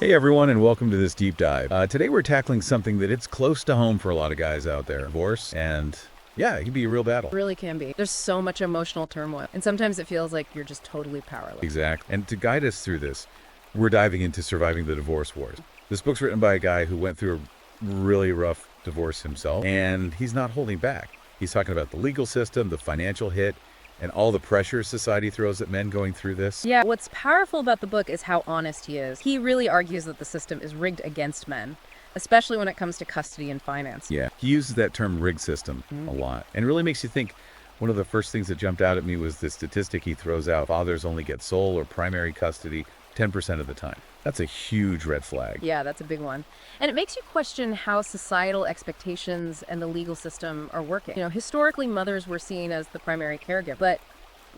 Hey everyone, and welcome to this deep dive. Today we're tackling something that it's close to home for a lot of guys out there. Divorce, and yeah, it can be a real battle. It really can be. There's so much emotional turmoil, and sometimes it feels like you're just totally powerless. Exactly. And to guide us through this, we're diving into surviving the divorce wars. This book's written by a guy who went through a really rough divorce himself, and he's not holding back. He's talking about the legal system, the financial hit, and all the pressure society throws at men going through this. Yeah, what's powerful about the book is how honest he is. He really argues that the system is rigged against men, especially when it comes to custody and finance. Yeah, he uses that term rig system a lot, and it really makes you think. One of the first things that jumped out at me was the statistic he throws out. Fathers only get sole or primary custody 10% of the time. That's a huge red flag. Yeah, that's a big one. And it makes you question how societal expectations and the legal system are working. Historically, mothers were seen as the primary caregiver, but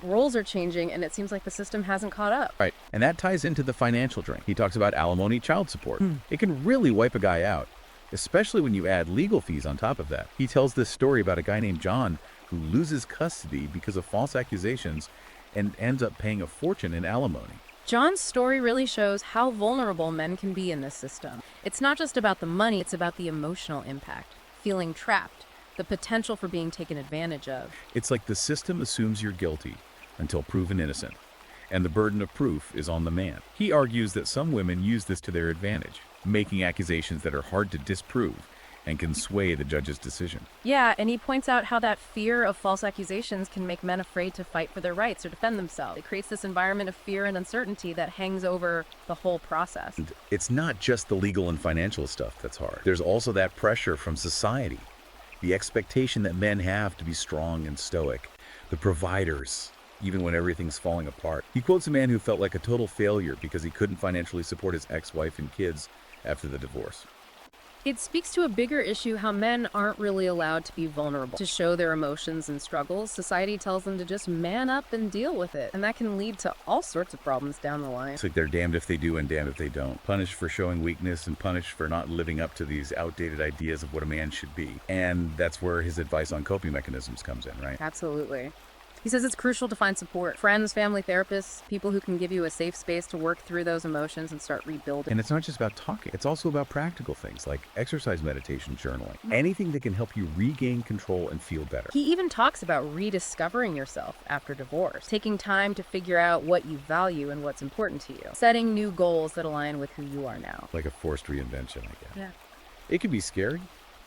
roles are changing, and it seems like the system hasn't caught up. Right, and that ties into the financial drain. He talks about alimony, child support. It can really wipe a guy out, especially when you add legal fees on top of that. He tells this story about a guy named John who loses custody because of false accusations and ends up paying a fortune in alimony. John's story really shows how vulnerable men can be in this system. It's not just about the money, it's about the emotional impact, feeling trapped, the potential for being taken advantage of. It's like the system assumes you're guilty until proven innocent, and the burden of proof is on the man. He argues that some women use this to their advantage, making accusations that are hard to disprove and can sway the judge's decision. Yeah, and he points out how that fear of false accusations can make men afraid to fight for their rights or defend themselves. It creates this environment of fear and uncertainty that hangs over the whole process. And it's not just the legal and financial stuff that's hard. There's also that pressure from society, the expectation that men have to be strong and stoic, the providers, even when everything's falling apart. He quotes a man who felt like a total failure because he couldn't financially support his ex-wife and kids after the divorce. It speaks to a bigger issue how men aren't really allowed to be vulnerable, to show their emotions and struggles. Society tells them to just man up and deal with it, and that can lead to all sorts of problems down the line. It's like they're damned if they do and damned if they don't. Punished for showing weakness and punished for not living up to these outdated ideas of what a man should be. And that's where his advice on coping mechanisms comes in, right? Absolutely. He says it's crucial to find support. Friends, family, therapists, people who can give you a safe space to work through those emotions and start rebuilding. And it's not just about talking. It's also about practical things like exercise, meditation, journaling. Anything that can help you regain control and feel better. He even talks about rediscovering yourself after divorce, taking time to figure out what you value and what's important to you, setting new goals that align with who you are now. Like a forced reinvention, I guess. Yeah. It can be scary,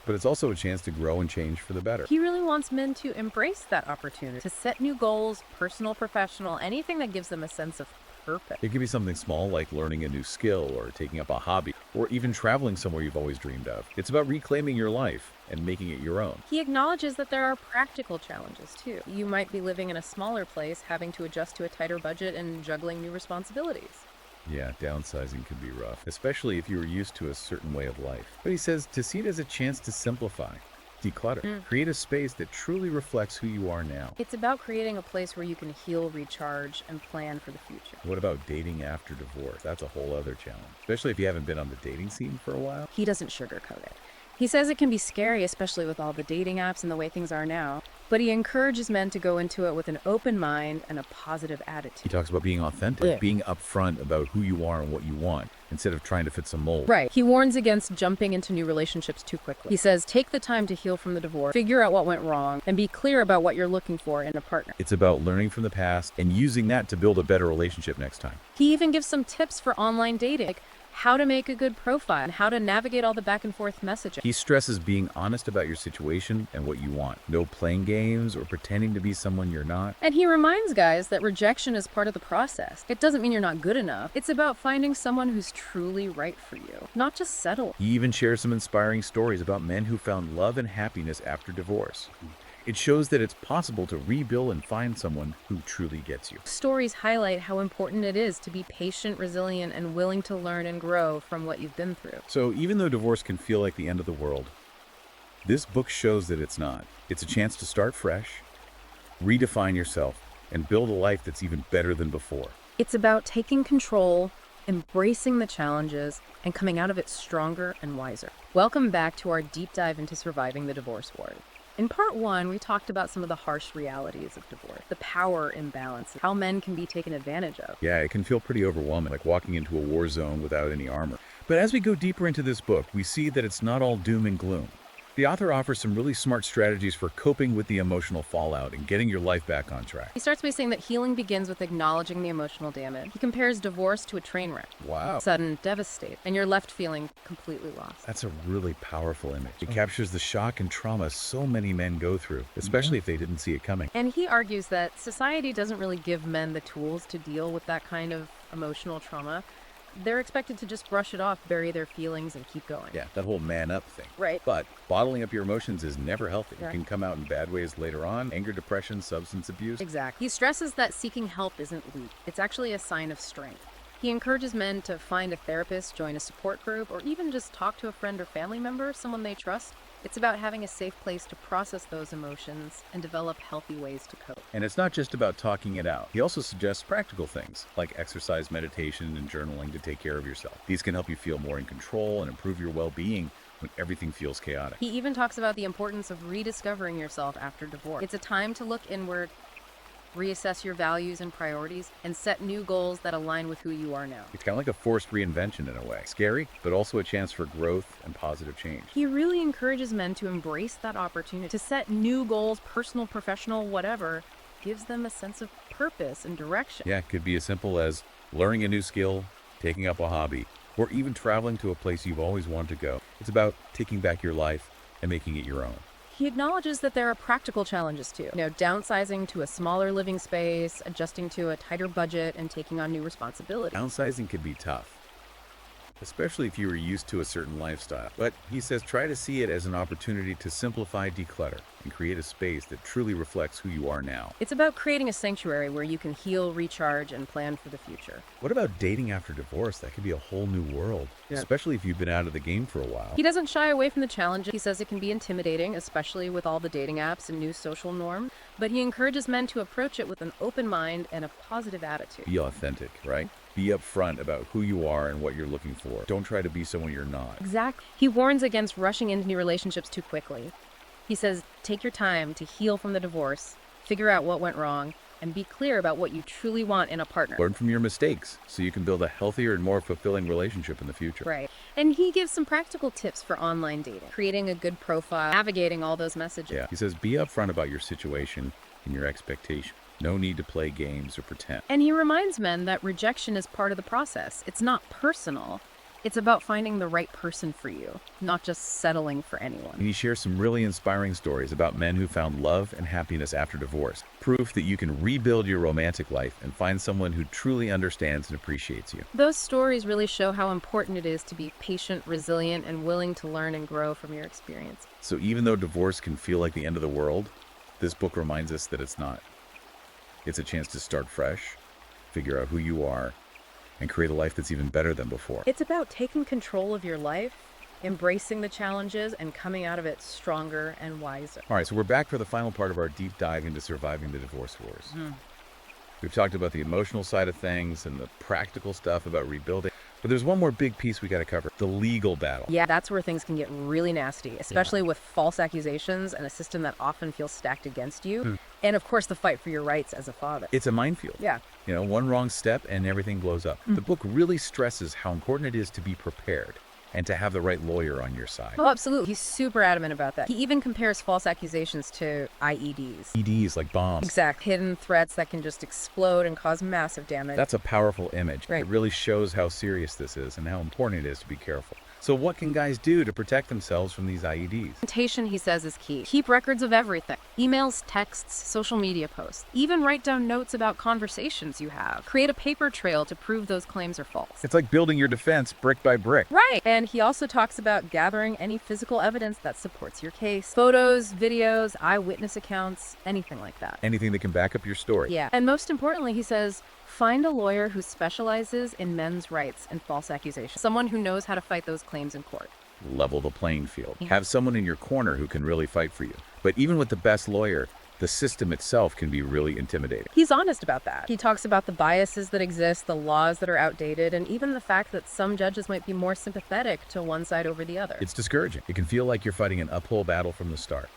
but it's also a chance to grow and change for the better. He really wants men to embrace that opportunity, to set new goals, personal, professional, anything that gives them a sense of purpose. It could be something small like learning a new skill or taking up a hobby or even traveling somewhere you've always dreamed of. It's about reclaiming your life and making it your own. He acknowledges that there are practical challenges too. You might be living in a smaller place, having to adjust to a tighter budget and juggling new responsibilities. Yeah, downsizing can be rough, especially if you were used to a certain way of life. But he says to see it as a chance to simplify, declutter, create a space that truly reflects who you are now. It's about creating a place where you can heal, recharge, and plan for the future. What about dating after divorce? That's a whole other challenge, especially if you haven't been on the dating scene for a while. He doesn't sugarcoat it. He says it can be scary, especially with all the dating apps and the way things are now, but he encourages men to go into it with an open mind and a positive attitude. He talks about being authentic, being upfront about who you are and what you want, instead of trying to fit some mold. Right. He warns against jumping into new relationships too quickly. He says, take the time to heal from the divorce, figure out what went wrong, and be clear about what you're looking for in a partner. It's about learning from the past and using that to build a better relationship next time. He even gives some tips for online dating, like how to make a good profile and how to navigate all the back and forth messaging. He stresses being honest about your situation and what you want. No playing games or pretending to be someone you're not. And he reminds guys that rejection is part of the process. It doesn't mean you're not good enough. It's about finding someone who's truly right for you, not just settle. He even shares some inspiring stories about men who found love and happiness after divorce. It shows that it's possible to rebuild and find someone who truly gets you. Stories highlight how important it is to be patient, resilient, and willing to learn and grow from what you've been through. So even though divorce can feel like the end of the world, this book shows that it's not. It's a chance to start fresh, redefine yourself, and build a life that's even better than before. It's about taking control, embracing the challenges, and coming out of it stronger and wiser. Welcome back to our deep dive into surviving the divorce wars. In part one, we talked about some of the harsh realities of divorce, the power imbalance, how men can be taken advantage of. Yeah, it can feel pretty overwhelming, like walking into a war zone without any armor. But as we go deeper into this book, we see that it's not all doom and gloom. The author offers some really smart strategies for coping with the emotional fallout and getting your life back on track. He starts by saying that healing begins with acknowledging the emotional damage. He compares divorce to a train wreck. Wow. Sudden, devastating, and you're left feeling completely lost. That's a really powerful image. It captures the shock and trauma so many men go through, especially if they didn't see it coming. And he argues that society doesn't really give men the tools to deal with that kind of emotional trauma. They're expected to just brush it off, bury their feelings, and keep going. Yeah, that whole man up thing. Right. But bottling up your emotions is never healthy. Right. It can come out in bad ways later on: anger, depression, substance abuse. Exactly. He stresses that seeking help isn't weak. It's actually a sign of strength. He encourages men to find a therapist, join a support group, or even just talk to a friend or family member, someone they trust. It's about having a safe place to process those emotions and develop healthy ways to cope. And it's not just about talking it out. He also suggests practical things like exercise, meditation, and journaling to take care of yourself. These can help you feel more in control and improve your well-being when everything feels chaotic. He even talks about the importance of rediscovering yourself after divorce. It's a time to look inward, reassess your values and priorities, and set new goals that align with who you are now. It's kind of like a forced reinvention in a way. Scary, but also a chance for growth and positive change. He really encourages men to embrace that opportunity, to set new goals, personal, professional, whatever, gives them a sense of purpose and direction. Yeah, it could be as simple as learning a new skill, taking up a hobby, or even traveling to a place you've always wanted to go. It's about taking back your life and making it your own. He acknowledges that there are practical challenges too. Downsizing to a smaller living space, adjusting to a tighter budget, and taking on new responsibilities. Downsizing can be tough, especially if you were used to a certain lifestyle. But he says try to see it as an opportunity to simplify, declutter, and create a space that truly reflects who you are now. It's about creating a sanctuary where you can heal, recharge, and plan for the future. What about dating after divorce? That could be a whole new world, especially if you've been out of the game for a while. He doesn't shy away from the challenge. He says it can be intimidating, especially with all the dating apps and new social norms, but he encourages men to approach it with an open mind and a positive attitude. Be authentic, right? Be upfront about who you are and what you're looking for. Don't try to be someone you're not. Exactly. He warns against rushing into new relationships too quickly. He says, take your time to heal from the divorce, figure out what went wrong, and be clear about what you truly want in a partner. Learn from your mistakes so you can build a healthier and more fulfilling relationship in the future. Right. And he gives some practical tips for online dating, creating a good profile, navigating all those messages. Yeah. He says be upfront about your situation and your expectation. No need to play games or pretend. And he reminds men that rejection is part of the process. It's not personal. It's about finding the right person for you, not just settling for anyone. And he shares some really inspiring stories about men who found love and happiness after divorce. Proof that you can rebuild your romantic life and find someone who truly understands and appreciates you. Those stories really show how important it is to be patient, resilient, and willing to learn and grow from your experience. So even though divorce can feel like the end of the world, this book reminds us that it's not. It's a chance to start fresh, figure out who you are, and create a life that's even better than before. It's about taking control of your life, embracing the challenges, and coming out of it stronger and wiser. All right, so we're back for the final part of our deep dive into surviving the divorce wars. We've talked about the emotional side of things and the practical stuff about rebuilding. But there's one more big piece we got to cover, the legal battle. Yeah, that's where things can get really nasty, especially with false accusations and a system that often feels stacked against you. And of course, the fight for your rights as a father. It's a minefield. Yeah. One wrong step and everything blows up. The book really stresses how important it is to be prepared and to have the right lawyer on your side. Oh, absolutely. He's super adamant about that. He even compares false accusations to IEDs. EDs, like bombs. Exact. Hidden threats that can just explode and cause massive damage. That's a powerful image. Right. It really shows how serious this is and how important it is to be careful. So what can guys do to protect themselves from these IEDs? Documentation, he says, is key. Keep records of everything. Emails, texts, social media posts. Even write down notes about conversations you have. Create a paper trail to prove those claims are false. It's like building your defense brick by brick. Right. And he also talks about gathering any physical evidence that supports your case. Photos, videos, eyewitness accounts, anything like that. Anything that can back up your story. Yeah. And most importantly, he says, find a lawyer who specializes in men's rights and false accusations. Someone who knows how to fight those claims in court. Level the playing field. Yeah. Have someone in your corner who can really fight for you. But even with the best lawyer, the system itself can be really intimidating. He's honest about that. He talks about the biases that exist, the laws that are outdated, and even the fact that some judges might be more sympathetic to one side over the other. It's discouraging. It can feel like you're fighting an uphill battle from the start.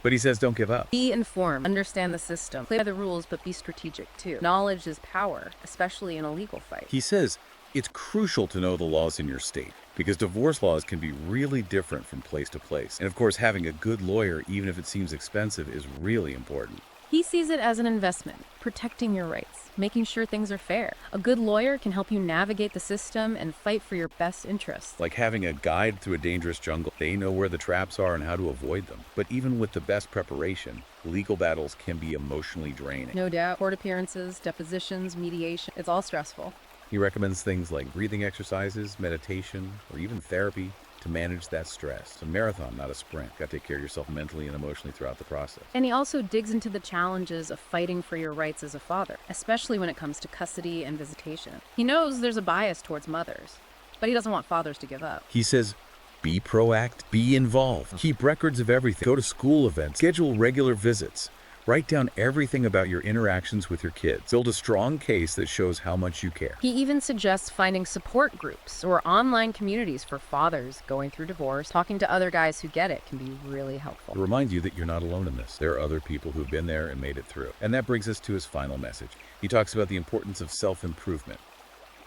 But he says don't give up. Be informed, understand the system, play by the rules, but be strategic too. Knowledge is power, especially in a legal fight. He says it's crucial to know the laws in your state because divorce laws can be really different from place to place. And of course, having a good lawyer, even if it seems expensive, is really important. He sees it as an investment, protecting your rights, making sure things are fair. A good lawyer can help you navigate the system and fight for your best interests. Like having a guide through a dangerous jungle. They know where the traps are and how to avoid them. But even with the best preparation, legal battles can be emotionally draining. No doubt. Court appearances, depositions, mediation, it's all stressful. He recommends things like breathing exercises, meditation, or even therapy to manage that stress. It's a marathon, not a sprint. Got to take care of yourself mentally and emotionally throughout the process. And he also digs into the challenges of fighting for your rights as a father, especially when it comes to custody and visitation. He knows there's a bias towards mothers, but he doesn't want fathers to give up. He says, be proactive, be involved, keep records of everything, go to school events, schedule regular visits. Write down everything about your interactions with your kids. Build a strong case that shows how much you care. He even suggests finding support groups or online communities for fathers going through divorce. Talking to other guys who get it can be really helpful. To remind you that you're not alone in this. There are other people who've been there and made it through. And that brings us to his final message. He talks about the importance of self-improvement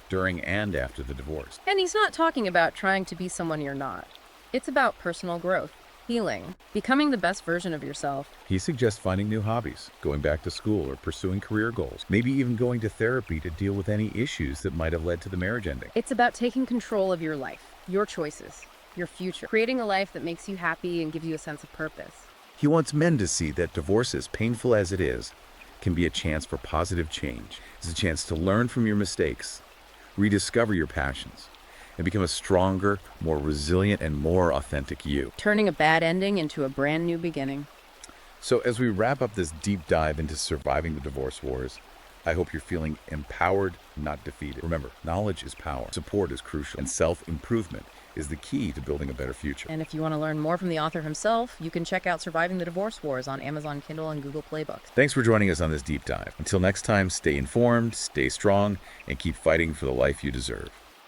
during and after the divorce. And he's not talking about trying to be someone you're not. It's about personal growth, healing, becoming the best version of yourself. He suggests finding new hobbies, going back to school or pursuing career goals, maybe even going to therapy to deal with any issues that might have led to the marriage ending. It's about taking control of your life, your choices, your future, creating a life that makes you happy and gives you a sense of purpose. He wants men to see that divorce, as painful as it is, can be a chance for positive change. It's a chance to learn from your mistakes, rediscover your passions, and become a stronger, more resilient, and more authentic you. Turning a bad ending into a brand new beginning. So as we wrap up this deep dive into surviving the divorce wars, I hope you're feeling empowered, not defeated. Remember, knowledge is power, support is crucial, and self-improvement is the key to building a better future. And if you want to learn more from the author himself, you can check out Surviving the Divorce Wars on Amazon Kindle and Google Play Books. Thanks for joining us on this deep dive. Until next time, stay informed, stay strong, and keep fighting for the life you deserve.